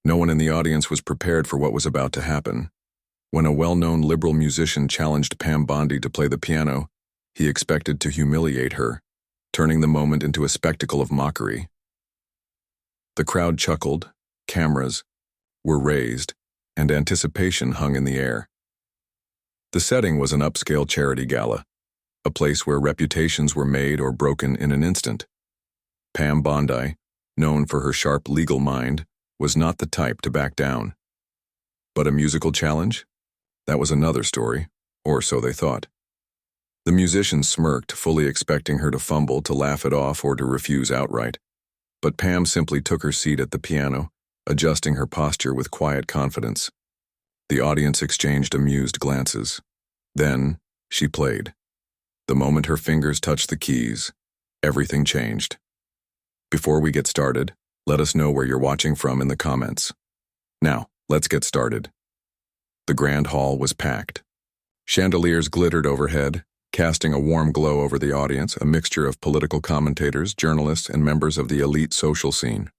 No one in the audience was prepared for what was about to happen. When a well-known liberal musician challenged Pam Bondi to play the piano, he expected to humiliate her, turning the moment into a spectacle of mockery. The crowd chuckled, cameras were raised, and anticipation hung in the air. The setting was an upscale charity gala, a place where reputations were made or broken in an instant. Pam Bondi, known for her sharp legal mind, was not the type to back down. But a musical challenge? That was another story, or so they thought. The musician smirked, fully expecting her to fumble, to laugh it off, or to refuse outright. But Pam simply took her seat at the piano, adjusting her posture with quiet confidence. The audience exchanged amused glances. Then, she played. The moment her fingers touched the keys, everything changed. Before we get started, let us know where you're watching from in the comments. Now, let's get started. The grand hall was packed. Chandeliers glittered overhead, casting a warm glow over the audience, a mixture of political commentators, journalists, and members of the elite social scene.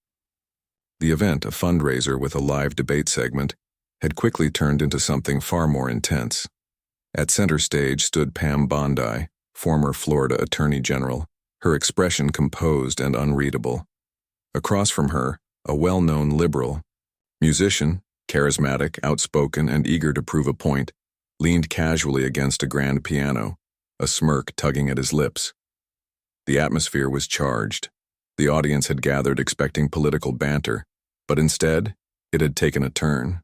The event, a fundraiser with a live debate segment, had quickly turned into something far more intense. At center stage stood Pam Bondi, former Florida Attorney General, her expression composed and unreadable. Across from her, a well-known liberal, musician, charismatic, outspoken, and eager to prove a point, leaned casually against a grand piano, a smirk tugging at his lips. The atmosphere was charged. The audience had gathered expecting political banter, but instead, it had taken a turn.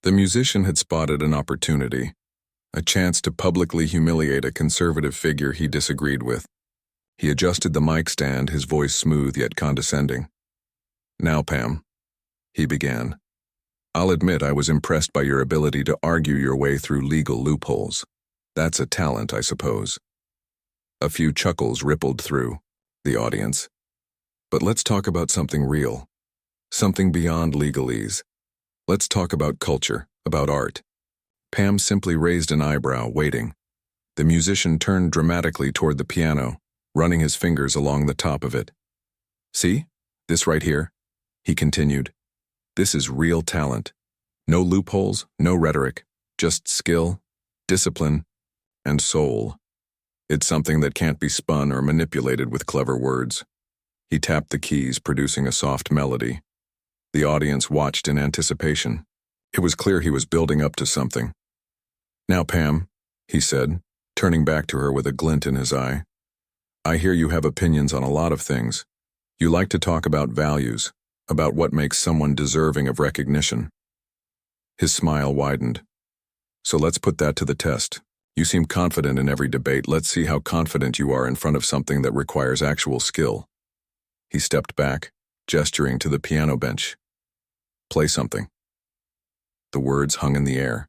The musician had spotted an opportunity, a chance to publicly humiliate a conservative figure he disagreed with. He adjusted the mic stand, his voice smooth yet condescending. "Now, Pam," he began, "I'll admit I was impressed by your ability to argue your way through legal loopholes. That's a talent, I suppose." A few chuckles rippled through the audience. "But let's talk about something real, something beyond legalese. Let's talk about culture, about art." Pam simply raised an eyebrow, waiting. The musician turned dramatically toward the piano, running his fingers along the top of it. "See? This right here?" he continued. "This is real talent. No loopholes, no rhetoric, just skill, discipline, and soul. It's something that can't be spun or manipulated with clever words." He tapped the keys, producing a soft melody. The audience watched in anticipation. It was clear he was building up to something. "Now, Pam," he said, turning back to her with a glint in his eye, "I hear you have opinions on a lot of things. You like to talk about values, about what makes someone deserving of recognition." His smile widened. "So let's put that to the test. You seem confident in every debate. Let's see how confident you are in front of something that requires actual skill." He stepped back, gesturing to the piano bench. "Play something." The words hung in the air.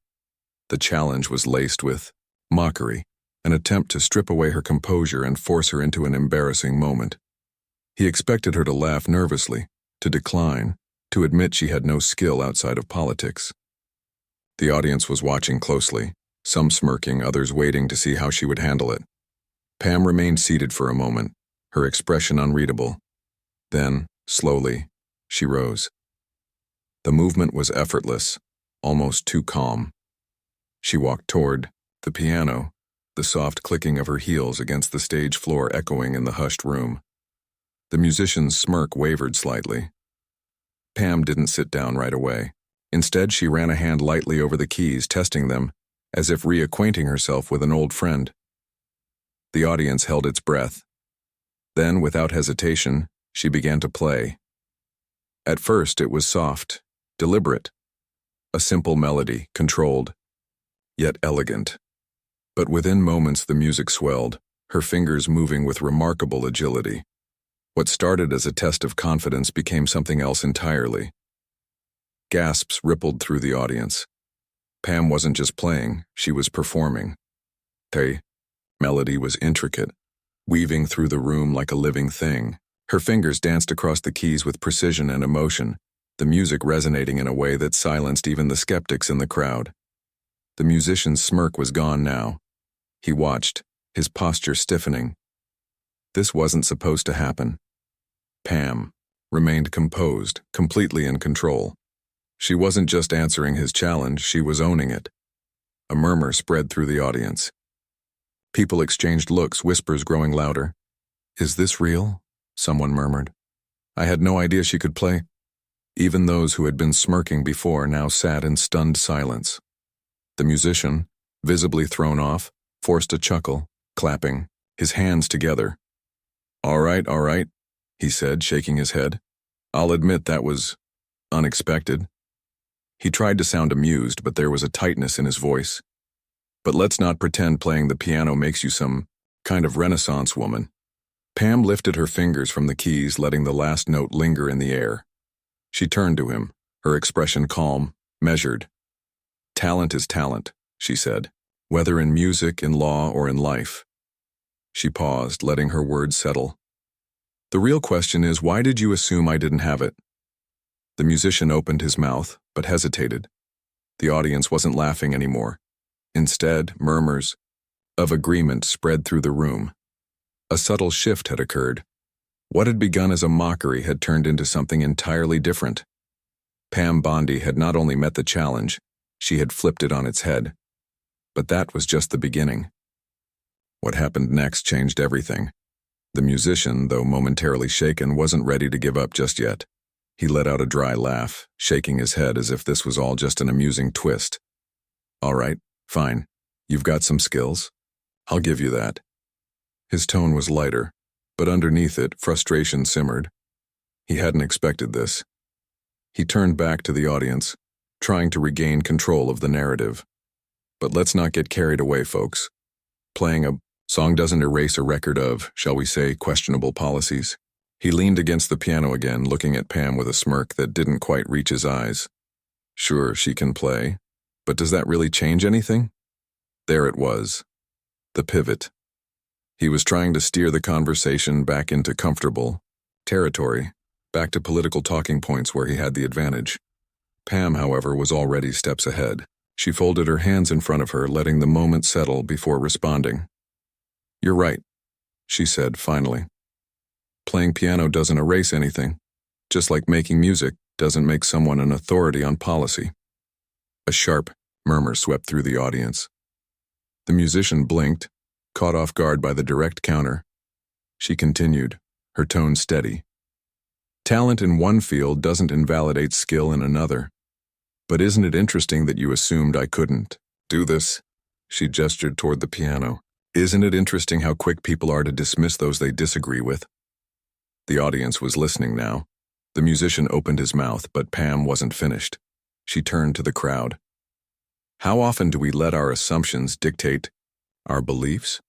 The challenge was laced with mockery, an attempt to strip away her composure and force her into an embarrassing moment. He expected her to laugh nervously, to decline, to admit she had no skill outside of politics. The audience was watching closely, some smirking, others waiting to see how she would handle it. Pam remained seated for a moment, her expression unreadable. Then, slowly, she rose. The movement was effortless, almost too calm. She walked toward the piano, the soft clicking of her heels against the stage floor echoing in the hushed room. The musician's smirk wavered slightly. Pam didn't sit down right away. Instead, she ran a hand lightly over the keys, testing them, as if reacquainting herself with an old friend. The audience held its breath. Then, without hesitation, she began to play. At first, it was soft, deliberate, a simple melody, controlled, yet elegant. But within moments the music swelled, her fingers moving with remarkable agility. What started as a test of confidence became something else entirely. Gasps rippled through the audience. Pam wasn't just playing, she was performing. The melody was intricate, weaving through the room like a living thing. Her fingers danced across the keys with precision and emotion, the music resonating in a way that silenced even the skeptics in the crowd. The musician's smirk was gone now. He watched, his posture stiffening. This wasn't supposed to happen. Pam remained composed, completely in control. She wasn't just answering his challenge, she was owning it. A murmur spread through the audience. People exchanged looks, whispers growing louder. "Is this real?" someone murmured. "I had no idea she could play." Even those who had been smirking before now sat in stunned silence. The musician, visibly thrown off, forced a chuckle, clapping, his hands together. All right, he said, shaking his head. "I'll admit that was unexpected." He tried to sound amused, but there was a tightness in his voice. "But let's not pretend playing the piano makes you some kind of Renaissance woman." Pam lifted her fingers from the keys, letting the last note linger in the air. She turned to him, her expression calm, measured. "Talent is talent," she said, "whether in music, in law, or in life." She paused, letting her words settle. "The real question is, why did you assume I didn't have it?" The musician opened his mouth, but hesitated. The audience wasn't laughing anymore. Instead, murmurs of agreement spread through the room. A subtle shift had occurred. What had begun as a mockery had turned into something entirely different. Pam Bondi had not only met the challenge, she had flipped it on its head. But that was just the beginning. What happened next changed everything. The musician, though momentarily shaken, wasn't ready to give up just yet. He let out a dry laugh, shaking his head as if this was all just an amusing twist. "All right, fine. You've got some skills. I'll give you that." His tone was lighter, but underneath it, frustration simmered. He hadn't expected this. He turned back to the audience, trying to regain control of the narrative. "But let's not get carried away, folks. Playing a song doesn't erase a record of, shall we say, questionable policies." He leaned against the piano again, looking at Pam with a smirk that didn't quite reach his eyes. "Sure, she can play, but does that really change anything?" There it was. The pivot. He was trying to steer the conversation back into comfortable territory, back to political talking points where he had the advantage. Pam, however, was already steps ahead. She folded her hands in front of her, letting the moment settle before responding. "You're right," she said finally. "Playing piano doesn't erase anything, just like making music doesn't make someone an authority on policy." A sharp murmur swept through the audience. The musician blinked, caught off guard by the direct counter. She continued, her tone steady. "Talent in one field doesn't invalidate skill in another. But isn't it interesting that you assumed I couldn't do this?" She gestured toward the piano. "Isn't it interesting how quick people are to dismiss those they disagree with?" The audience was listening now. The musician opened his mouth, but Pam wasn't finished. She turned to the crowd. "How often do we let our assumptions dictate our beliefs?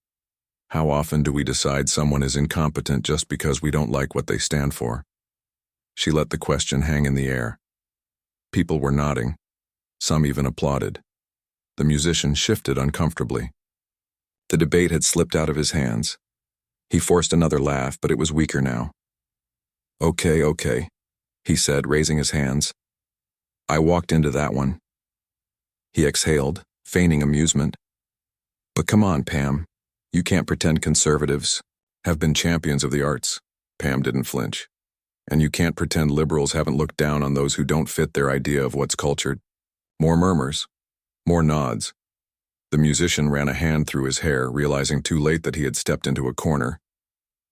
How often do we decide someone is incompetent just because we don't like what they stand for?" She let the question hang in the air. People were nodding. Some even applauded. The musician shifted uncomfortably. The debate had slipped out of his hands. He forced another laugh, but it was weaker now. Okay, he said, raising his hands. "I walked into that one." He exhaled, feigning amusement. "But come on, Pam. You can't pretend conservatives have been champions of the arts." Pam didn't flinch. "And you can't pretend liberals haven't looked down on those who don't fit their idea of what's cultured." More murmurs. More nods. The musician ran a hand through his hair, realizing too late that he had stepped into a corner.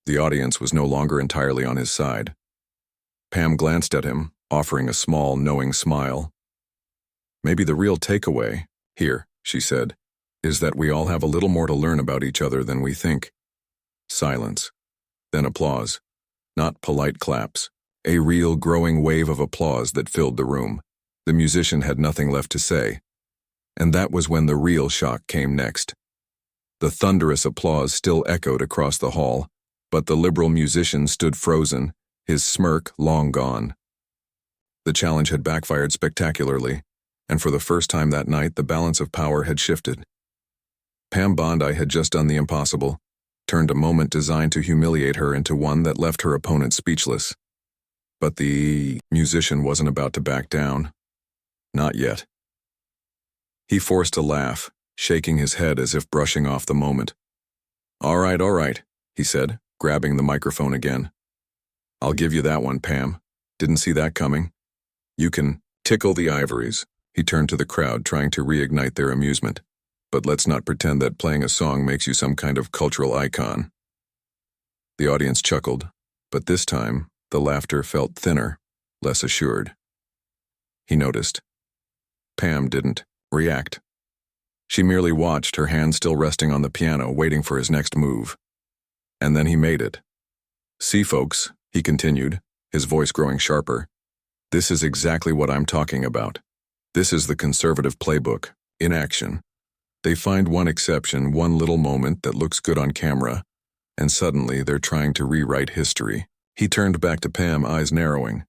The audience was no longer entirely on his side. Pam glanced at him, offering a small, knowing smile. "Maybe the real takeaway here," she said, "is that we all have a little more to learn about each other than we think." Silence. Then applause. Not polite claps. A real, growing wave of applause that filled the room. The musician had nothing left to say. And that was when the real shock came next. The thunderous applause still echoed across the hall, but the liberal musician stood frozen, his smirk long gone. The challenge had backfired spectacularly, and for the first time that night the balance of power had shifted. Pam Bondi had just done the impossible, turned a moment designed to humiliate her into one that left her opponent speechless. But the musician wasn't about to back down. Not yet. He forced a laugh, shaking his head as if brushing off the moment. All right, he said, grabbing the microphone again. "I'll give you that one, Pam. Didn't see that coming. You can Tickle the ivories. He turned to the crowd, trying to reignite their amusement. But let's not pretend that playing a song makes you some kind of cultural icon. The audience chuckled, but this time, the laughter felt thinner, less assured. He noticed. Pam didn't react. She merely watched, her hand still resting on the piano, waiting for his next move. And then he made it. "See, folks," he continued, his voice growing sharper. "This is exactly what I'm talking about. This is the conservative playbook, in action. They find one exception, one little moment that looks good on camera, and suddenly they're trying to rewrite history." He turned back to Pam, eyes narrowing.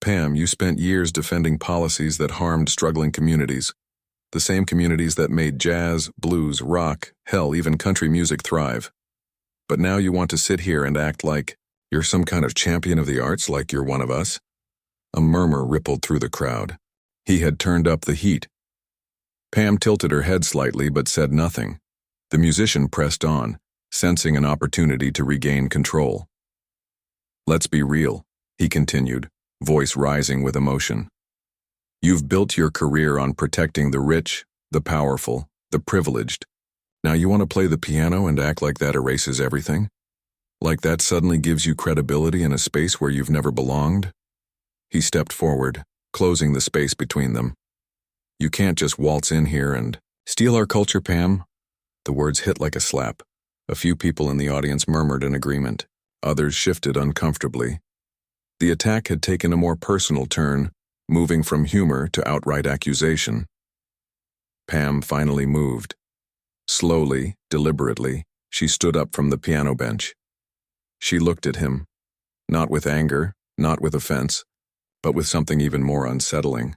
"Pam, you spent years defending policies that harmed struggling communities. The same communities that made jazz, blues, rock, hell, even country music thrive. But now you want to sit here and act like you're some kind of champion of the arts, like you're one of us?" A murmur rippled through the crowd. He had turned up the heat. Pam tilted her head slightly but said nothing. The musician pressed on, sensing an opportunity to regain control. "Let's be real," he continued, voice rising with emotion. "You've built your career on protecting the rich, the powerful, the privileged. Now you want to play the piano and act like that erases everything? Like that suddenly gives you credibility in a space where you've never belonged?" He stepped forward, closing the space between them. "You can't just waltz in here and steal our culture, Pam." The words hit like a slap. A few people in the audience murmured in agreement. Others shifted uncomfortably. The attack had taken a more personal turn, moving from humor to outright accusation. Pam finally moved. Slowly, deliberately, she stood up from the piano bench. She looked at him, not with anger, not with offense, but with something even more unsettling.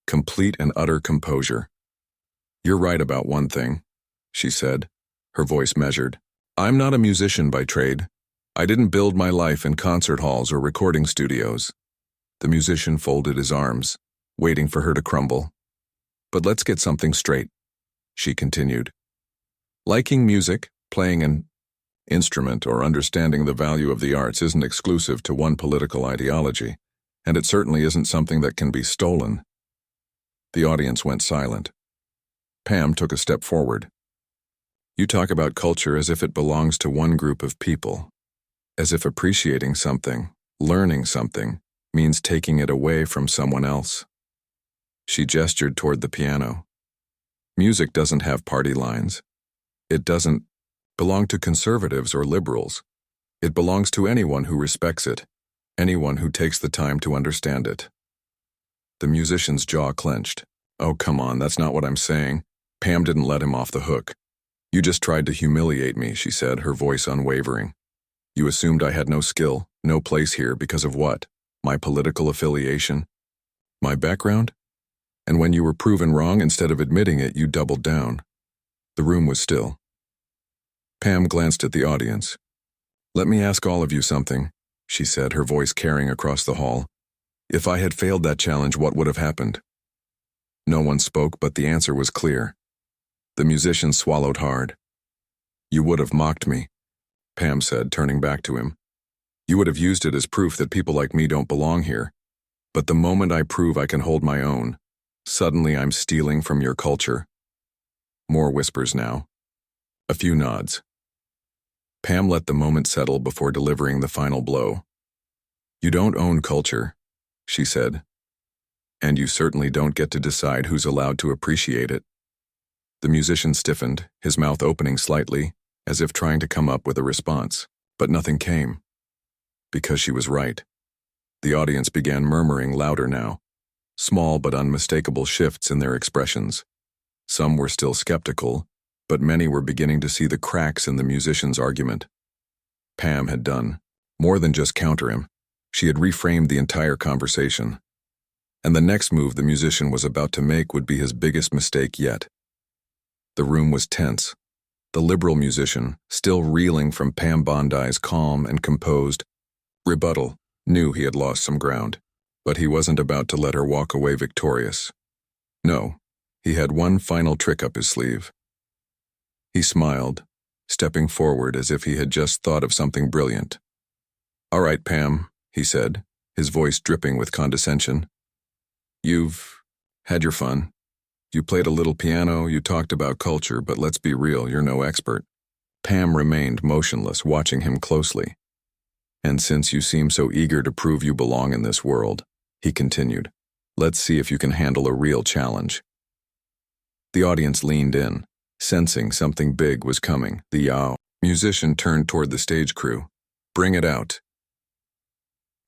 Complete and utter composure. "You're right about one thing," she said, her voice measured. "I'm not a musician by trade. I didn't build my life in concert halls or recording studios." The musician folded his arms, waiting for her to crumble. "But let's get something straight," she continued. "Liking music, playing an instrument, or understanding the value of the arts isn't exclusive to one political ideology, and it certainly isn't something that can be stolen." The audience went silent. Pam took a step forward. "You talk about culture as if it belongs to one group of people, as if appreciating something, learning something, means taking it away from someone else." She gestured toward the piano. "Music doesn't have party lines. It doesn't belong to conservatives or liberals. It belongs to anyone who respects it, anyone who takes the time to understand it." The musician's jaw clenched. "Oh, come on, that's not what I'm saying." Pam didn't let him off the hook. "You just tried to humiliate me," she said, her voice unwavering. "You assumed I had no skill, no place here because of what? My political affiliation? My background? And when you were proven wrong, instead of admitting it, you doubled down." The room was still. Pam glanced at the audience. "Let me ask all of you something," she said, her voice carrying across the hall. "If I had failed that challenge, what would have happened?" No one spoke, but the answer was clear. The musician swallowed hard. "You would have mocked me," Pam said, turning back to him. "You would have used it as proof that people like me don't belong here. But the moment I prove I can hold my own, suddenly I'm stealing from your culture." More whispers now. A few nods. Pam let the moment settle before delivering the final blow. "You don't own culture," she said. "And you certainly don't get to decide who's allowed to appreciate it." The musician stiffened, his mouth opening slightly, as if trying to come up with a response, but nothing came. Because she was right. The audience began murmuring louder now, small but unmistakable shifts in their expressions. Some were still skeptical, but many were beginning to see the cracks in the musician's argument. Pam had done more than just counter him. She had reframed the entire conversation. And the next move the musician was about to make would be his biggest mistake yet. The room was tense. The liberal musician, still reeling from Pam Bondi's calm and composed rebuttal, knew he had lost some ground, but he wasn't about to let her walk away victorious. No, he had one final trick up his sleeve. He smiled, stepping forward as if he had just thought of something brilliant. "All right, Pam," he said, his voice dripping with condescension. You've had your fun. You played a little piano, you talked about culture, but let's be real, you're no expert. Pam remained motionless, watching him closely. And since you seem so eager to prove you belong in this world, he continued, let's see if you can handle a real challenge. The audience leaned in, sensing something big was coming. The musician turned toward the stage crew. Bring it out.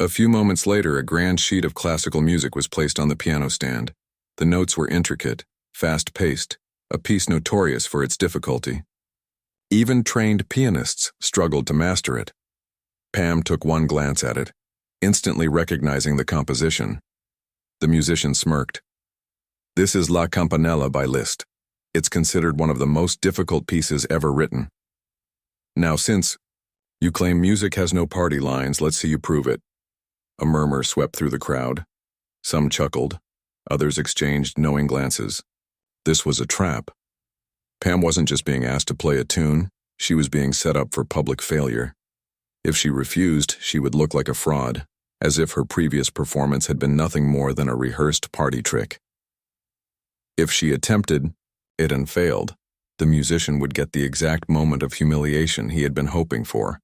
A few moments later, a grand sheet of classical music was placed on the piano stand. The notes were intricate, fast-paced, a piece notorious for its difficulty. Even trained pianists struggled to master it. Pam took one glance at it, instantly recognizing the composition. The musician smirked. This is La Campanella by Liszt. It's considered one of the most difficult pieces ever written. Now, since you claim music has no party lines, let's see you prove it. A murmur swept through the crowd. Some chuckled. Others exchanged knowing glances. This was a trap. Pam wasn't just being asked to play a tune, she was being set up for public failure. If she refused, she would look like a fraud, as if her previous performance had been nothing more than a rehearsed party trick. If she attempted it and failed, the musician would get the exact moment of humiliation he had been hoping for.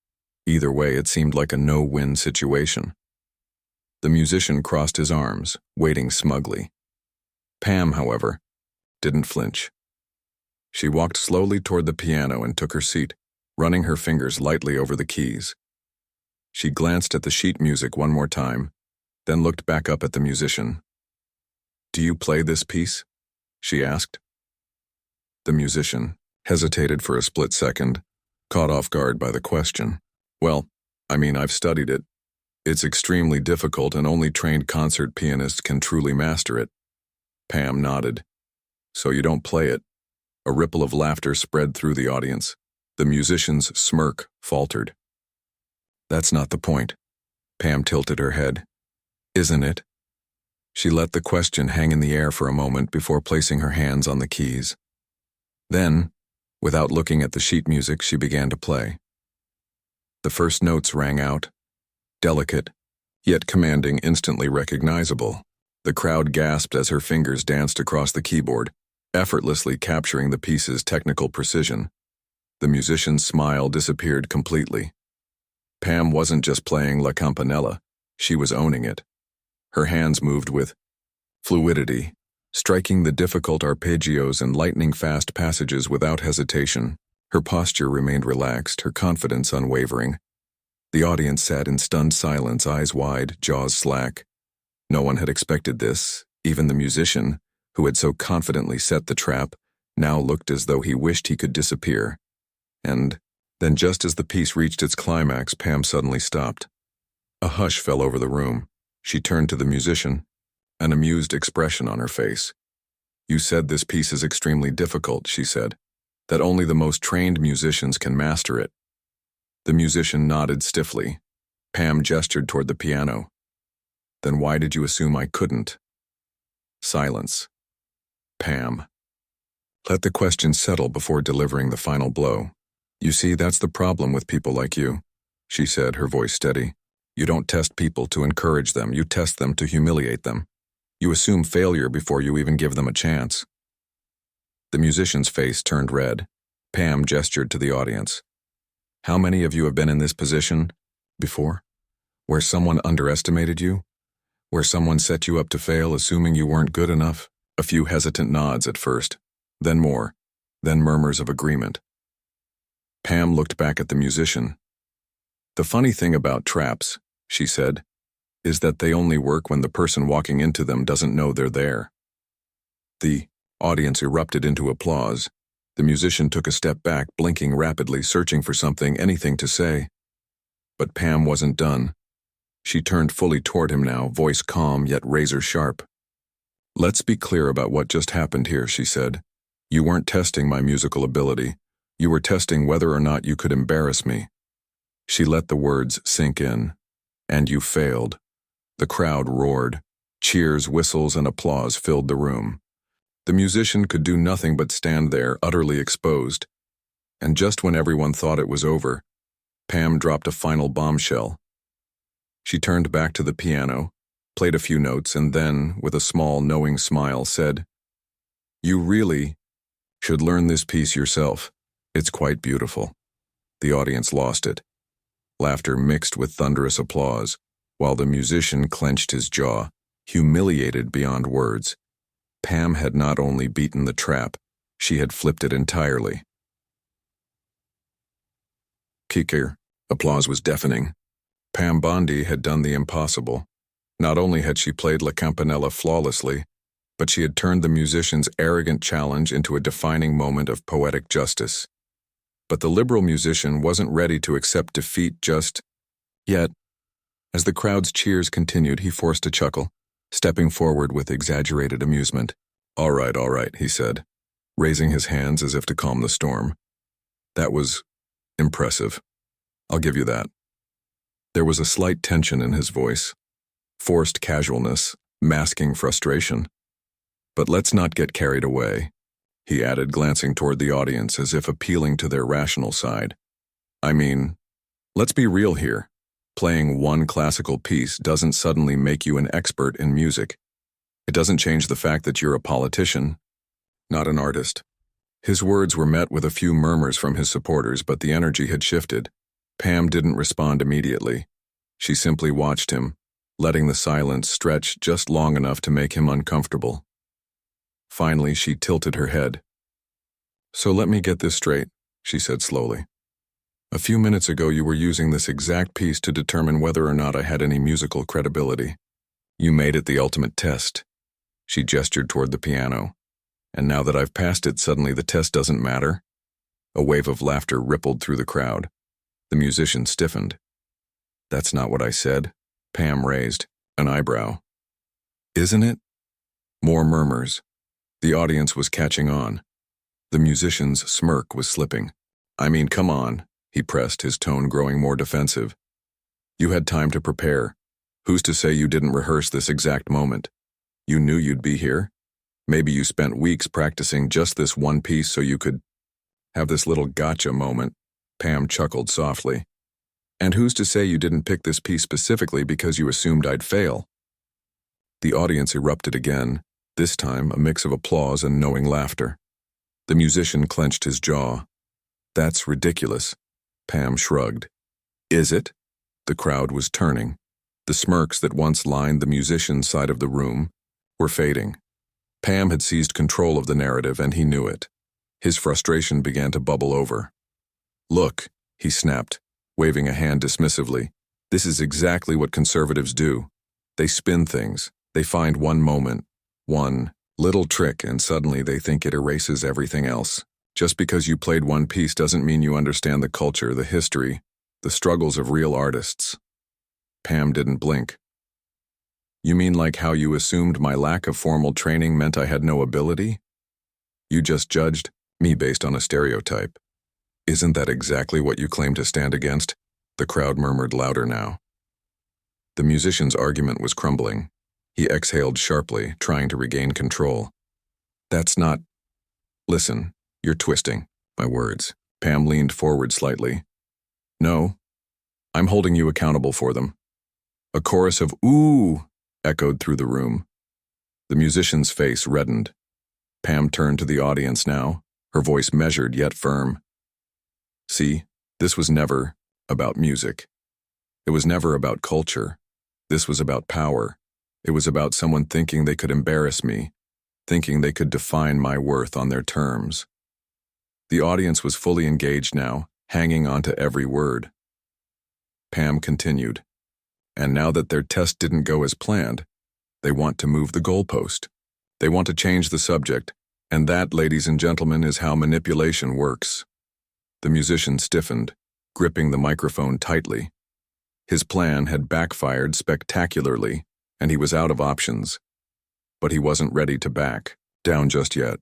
Either way, it seemed like a no-win situation. The musician crossed his arms, waiting smugly. Pam, however, didn't flinch. She walked slowly toward the piano and took her seat, running her fingers lightly over the keys. She glanced at the sheet music one more time, then looked back up at the musician. Do you play this piece? She asked. The musician hesitated for a split second, caught off guard by the question. Well, I've studied it. It's extremely difficult and only trained concert pianists can truly master it. Pam nodded. So you don't play it. A ripple of laughter spread through the audience. The musician's smirk faltered. That's not the point. Pam tilted her head. Isn't it? She let the question hang in the air for a moment before placing her hands on the keys. Then, without looking at the sheet music, she began to play. The first notes rang out, delicate, yet commanding, instantly recognizable. The crowd gasped as her fingers danced across the keyboard, effortlessly capturing the piece's technical precision. The musician's smile disappeared completely. Pam wasn't just playing La Campanella, she was owning it. Her hands moved with fluidity, striking the difficult arpeggios and lightning-fast passages without hesitation. Her posture remained relaxed, her confidence unwavering. The audience sat in stunned silence, eyes wide, jaws slack. No one had expected this. Even the musician, who had so confidently set the trap, now looked as though he wished he could disappear. And then, just as the piece reached its climax, Pam suddenly stopped. A hush fell over the room. She turned to the musician, an amused expression on her face. You said this piece is extremely difficult, she said, that only the most trained musicians can master it. The musician nodded stiffly. Pam gestured toward the piano. Then why did you assume I couldn't? Silence. Pam. Let the question settle before delivering the final blow. You see, that's the problem with people like you, she said, her voice steady. You don't test people to encourage them, you test them to humiliate them. You assume failure before you even give them a chance. The musician's face turned red. Pam gestured to the audience. How many of you have been in this position before? Where someone underestimated you? Where someone set you up to fail, assuming you weren't good enough? A few hesitant nods at first, then more, then murmurs of agreement. Pam looked back at the musician. The funny thing about traps, she said, is that they only work when the person walking into them doesn't know they're there. The audience erupted into applause. The musician took a step back, blinking rapidly, searching for something, anything to say. But Pam wasn't done. She turned fully toward him now, voice calm yet razor sharp. Let's be clear about what just happened here, she said. You weren't testing my musical ability. You were testing whether or not you could embarrass me. She let the words sink in. And you failed. The crowd roared. Cheers, whistles, and applause filled the room. The musician could do nothing but stand there, utterly exposed. And just when everyone thought it was over, Pam dropped a final bombshell. She turned back to the piano, played a fefew notes, and then, with a small, knowing smile, said, "You really should learn this piece yourself. It's quite beautiful." The audience lost it. Laughter mixed with thunderous applause, while the musician clenched his jaw, humiliated beyond words. Pam had not only beaten the trap, she had flipped it entirely. Kicker. Applause was deafening. Pam Bondi had done the impossible. Not only had she played La Campanella flawlessly, but she had turned the musician's arrogant challenge into a defining moment of poetic justice. But the liberal musician wasn't ready to accept defeat just yet. As the crowd's cheers continued, he forced a chuckle, stepping forward with exaggerated amusement. All right, he said, raising his hands as if to calm the storm. "That was impressive. I'll give you that." There was a slight tension in his voice, forced casualness, masking frustration. "But let's not get carried away," he added, glancing toward the audience as if appealing to their rational side. "I mean, let's be real here. Playing one classical piece doesn't suddenly make you an expert in music. It doesn't change the fact that you're a politician, not an artist." His words were met with a few murmurs from his supporters, but the energy had shifted. Pam didn't respond immediately. She simply watched him, letting the silence stretch just long enough to make him uncomfortable. Finally, she tilted her head. "So let me get this straight," she said slowly. "A few minutes ago you were using this exact piece to determine whether or not I had any musical credibility. You made it the ultimate test." She gestured toward the piano. "And now that I've passed it, suddenly the test doesn't matter?" A wave of laughter rippled through the crowd. The musician stiffened. "That's not what I said." Pam raised an eyebrow. "Isn't it?" More murmurs. The audience was catching on. The musician's smirk was slipping. "I mean, come on," he pressed, his tone growing more defensive. "You had time to prepare. Who's to say you didn't rehearse this exact moment? You knew you'd be here. Maybe you spent weeks practicing just this one piece so you could have this little gotcha moment." Pam chuckled softly. "And who's to say you didn't pick this piece specifically because you assumed I'd fail?" The audience erupted again, this time a mix of applause and knowing laughter. The musician clenched his jaw. "That's ridiculous." Pam shrugged. "Is it?" The crowd was turning. The smirks that once lined the musician's side of the room were fading. Pam had seized control of the narrative, and he knew it. His frustration began to bubble over. "Look," he snapped, waving a hand dismissively. "This is exactly what conservatives do. They spin things. They find one moment, one little trick, and suddenly they think it erases everything else. Just because you played one piece doesn't mean you understand the culture, the history, the struggles of real artists." Pam didn't blink. "You mean like how you assumed my lack of formal training meant I had no ability? You just judged me based on a stereotype. Isn't that exactly what you claim to stand against?" The crowd murmured louder now. The musician's argument was crumbling. He exhaled sharply, trying to regain control. "That's not... Listen, you're twisting my words." Pam leaned forward slightly. "No, I'm holding you accountable for them." A chorus of "ooh" echoed through the room. The musician's face reddened. Pam turned to the audience now, her voice measured yet firm. "See, this was never about music. It was never about culture. This was about power. It was about someone thinking they could embarrass me, thinking they could define my worth on their terms." The audience was fully engaged now, hanging on to every word. Pam continued. "And now that their test didn't go as planned, they want to move the goalpost. They want to change the subject, and that, ladies and gentlemen, is how manipulation works." The musician stiffened, gripping the microphone tightly. His plan had backfired spectacularly, and he was out of options. But he wasn't ready to back down just yet.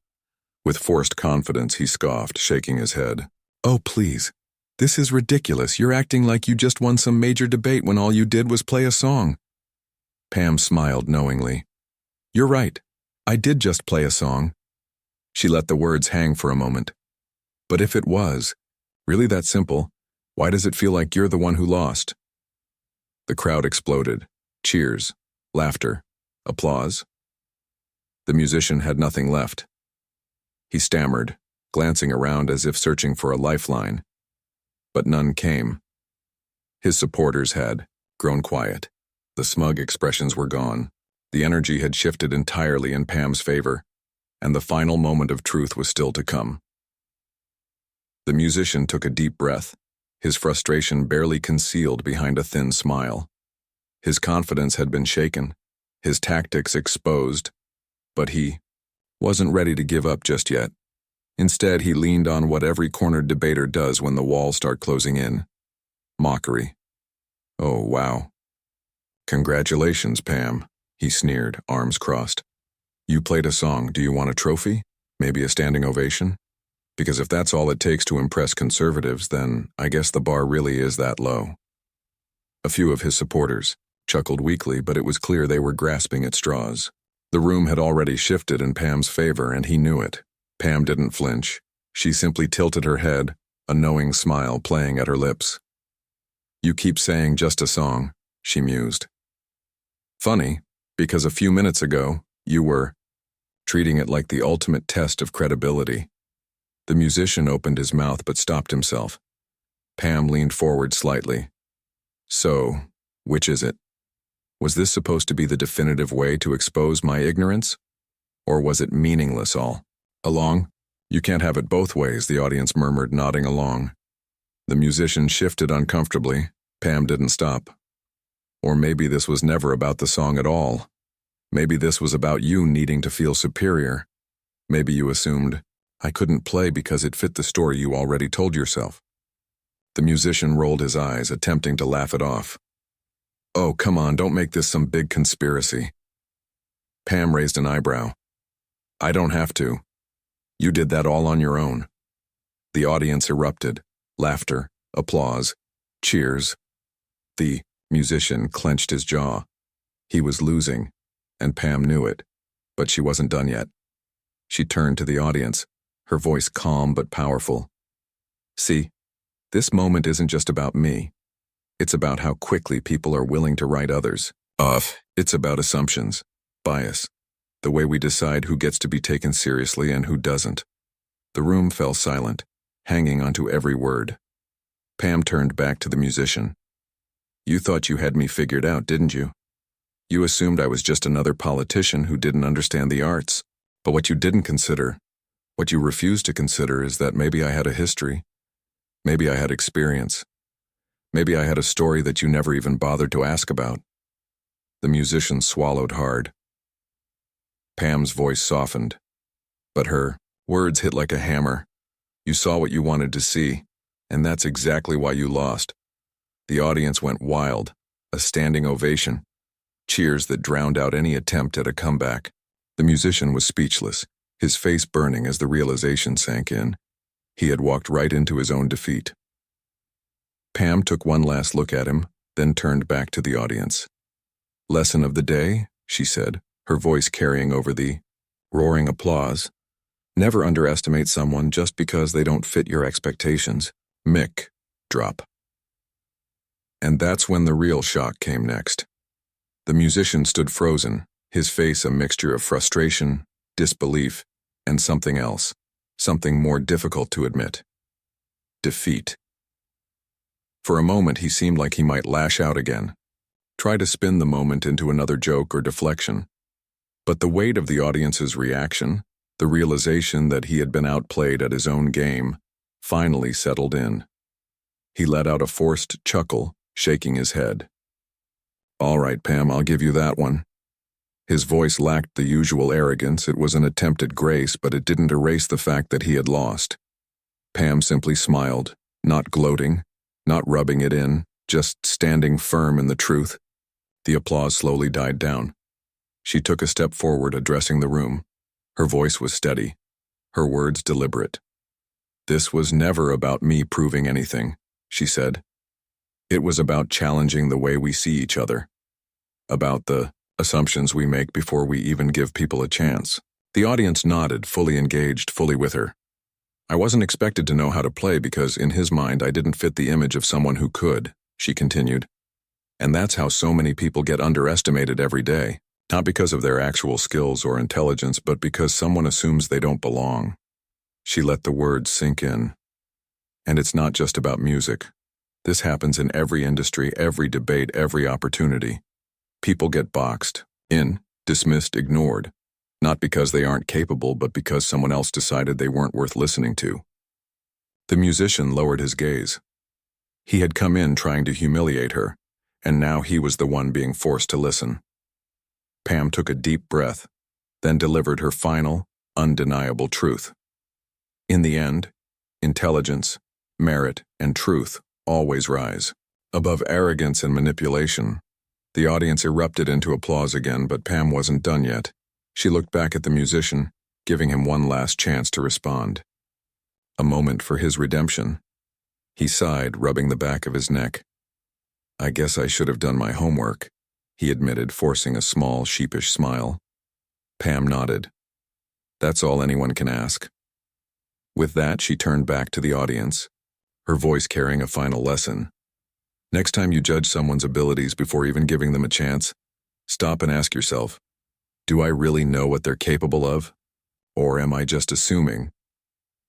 With forced confidence, he scoffed, shaking his head. "Oh, please. This is ridiculous. You're acting like you just won some major debate when all you did was play a song." Pam smiled knowingly. "You're right. I did just play a song." She let the words hang for a moment. "But if it was really that simple, why does it feel like you're the one who lost?" The crowd exploded. Cheers. Laughter. Applause. The musician had nothing left. He stammered, glancing around as if searching for a lifeline. But none came. His supporters had grown quiet. The smug expressions were gone. The energy had shifted entirely in Pam's favor, and the final moment of truth was still to come. The musician took a deep breath, his frustration barely concealed behind a thin smile. His confidence had been shaken, his tactics exposed, but he wasn't ready to give up just yet. Instead, he leaned on what every cornered debater does when the walls start closing in. Mockery. "Oh, wow. Congratulations, Pam," he sneered, arms crossed. "You played a song. Do you want a trophy? Maybe a standing ovation? Because if that's all it takes to impress conservatives, then I guess the bar really is that low." A few of his supporters chuckled weakly, but it was clear they were grasping at straws. The room had already shifted in Pam's favor, and he knew it. Pam didn't flinch. She simply tilted her head, a knowing smile playing at her lips. "You keep saying just a song," she mused. "Funny, because a few minutes ago, you were treating it like the ultimate test of credibility." The musician opened his mouth but stopped himself. Pam leaned forward slightly. "So, which is it? Was this supposed to be the definitive way to expose my ignorance? Or was it meaningless all along? You can't have it both ways," the audience murmured, nodding along. The musician shifted uncomfortably. Pam didn't stop. Or maybe this was never about the song at all. Maybe this was about you needing to feel superior. Maybe you assumed, "I couldn't play because it fit the story you already told yourself." The musician rolled his eyes, attempting to laugh it off. "Oh, come on, don't make this some big conspiracy." Pam raised an eyebrow. "I don't have to. You did that all on your own." The audience erupted. Laughter, applause, cheers. The musician clenched his jaw. He was losing, and Pam knew it, but she wasn't done yet. She turned to the audience, her voice calm but powerful. "See, this moment isn't just about me. It's about how quickly people are willing to write others off. It's about assumptions, bias, the way we decide who gets to be taken seriously and who doesn't." The room fell silent, hanging onto every word. Pam turned back to the musician. "You thought you had me figured out, didn't you? You assumed I was just another politician who didn't understand the arts. But what you didn't consider, what you refused to consider, is that maybe I had a history. Maybe I had experience. Maybe I had a story that you never even bothered to ask about." The musician swallowed hard. Pam's voice softened, but her words hit like a hammer. "You saw what you wanted to see, and that's exactly why you lost." The audience went wild, a standing ovation, cheers that drowned out any attempt at a comeback. The musician was speechless, his face burning as the realization sank in. He had walked right into his own defeat. Pam took one last look at him, then turned back to the audience. "Lesson of the day," she said, her voice carrying over the roaring applause. "Never underestimate someone just because they don't fit your expectations." Mic drop. And that's when the real shock came next. The musician stood frozen, his face a mixture of frustration, disbelief, and something else, something more difficult to admit. Defeat. For a moment he seemed like he might lash out again, try to spin the moment into another joke or deflection. But the weight of the audience's reaction, the realization that he had been outplayed at his own game, finally settled in. He let out a forced chuckle, shaking his head. "All right, Pam, I'll give you that one." His voice lacked the usual arrogance. It was an attempt at grace, but it didn't erase the fact that he had lost. Pam simply smiled, not gloating, not rubbing it in, just standing firm in the truth. The applause slowly died down. She took a step forward, addressing the room. Her voice was steady, her words deliberate. "This was never about me proving anything," she said. "It was about challenging the way we see each other, about the assumptions we make before we even give people a chance." The audience nodded, fully engaged, fully with her. "I wasn't expected to know how to play because, in his mind, I didn't fit the image of someone who could," she continued. And that's how so many people get underestimated every day. Not because of their actual skills or intelligence, but because someone assumes they don't belong. She let the words sink in. And it's not just about music. This happens in every industry, every debate, every opportunity. People get boxed in, dismissed, ignored. Not because they aren't capable, but because someone else decided they weren't worth listening to. The musician lowered his gaze. He had come in trying to humiliate her, and now he was the one being forced to listen. Pam took a deep breath, then delivered her final, undeniable truth. In the end, intelligence, merit, and truth always rise above arrogance and manipulation. The audience erupted into applause again, but Pam wasn't done yet. She looked back at the musician, giving him one last chance to respond. A moment for his redemption. He sighed, rubbing the back of his neck. "I guess I should have done my homework," he admitted, forcing a small, sheepish smile. Pam nodded. "That's all anyone can ask." With that, she turned back to the audience, her voice carrying a final lesson. Next time you judge someone's abilities before even giving them a chance, stop and ask yourself, do I really know what they're capable of? Or am I just assuming?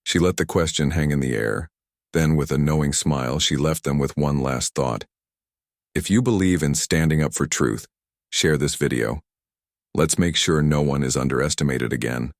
She let the question hang in the air. Then, with a knowing smile, she left them with one last thought. If you believe in standing up for truth, share this video. Let's make sure no one is underestimated again.